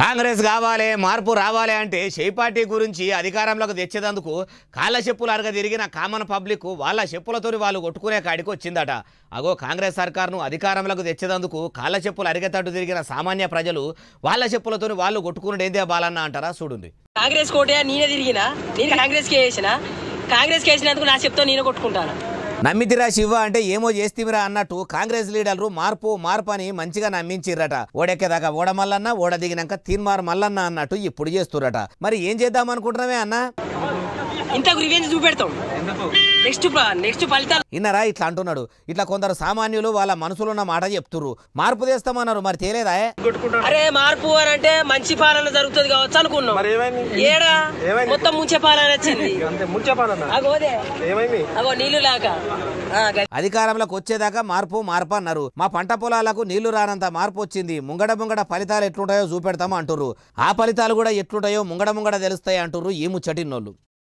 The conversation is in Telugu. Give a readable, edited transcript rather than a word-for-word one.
కాంగ్రెస్ కావాలి మార్పు రావాలి అంటే షై పార్టీ గురించి అధికారంలోకి తెచ్చేందుకు కాళ్ళ చెప్పులు అరగ తిరిగిన కామన్ పబ్లిక్ వాళ్ళ చెప్పులతో వాళ్ళు కొట్టుకునే కాడికి వచ్చిందట. అగో కాంగ్రెస్ సర్కార్ను అధికారంలోకి తెచ్చేందుకు కాళ్ళ చెప్పులు అరిగేటట్టు తిరిగిన సామాన్య ప్రజలు వాళ్ళ చెప్పులతో వాళ్ళు కొట్టుకునేదే బాలన్న అంటారా చూడండి. కాంగ్రెస్ కోటే నేనే తిరిగినా, నేను కాంగ్రెస్కి వేసినందుకు నా చెప్తా నేనే కొట్టుకుంటాను. నమ్మితిరా శివ అంటే ఏమో చేస్తీమిరా అన్నట్టు కాంగ్రెస్ లీడర్లు మార్పు అని మంచిగా నమ్మించిర్రట. ఓడెక్కేదాకా ఓడ మల్లన్న, ఓడ దిగినాక తీన్మార్ మల్లన్న అన్నట్టు ఇప్పుడు చేస్తురట. మరి ఏం చేద్దాం అనుకుంటున్నామే అన్న? ఇంతకు రివెంజ్ చూపెడతాం. నెక్స్ట్ ఫలితాలు ఇన్నరా ఇట్లా అంటున్నాడు. ఇట్లా కొందరు సామాన్యులు వాళ్ళ మనసులో ఉన్న మాట చెప్తుర్రు. మార్పు చేస్తామన్నారు, మరి తేలేదా? అరే మార్పు అని అంటే మంచి పాలన జరుగుతుంది కావచ్చు అనుకున్నాం. ఏడా మొత్తం ముంచే పాలన వచ్చింది. అగో నీళ్లు లాక అధికారంలోకి వచ్చేదాకా మార్పు అన్నారు. మా పంట పొలాలకు నీళ్లు రానంత మార్పు వచ్చింది. ముంగడ ఫలితాలు ఎట్లుంటాయో చూపెడతామో అంటుర్రు. ఆ ఫలితాలు కూడా ఎట్లుంటాయో ముంగడ తెలుస్తాయి అంటుర్రు ఈ ముచ్చటిన్నోళ్ళు.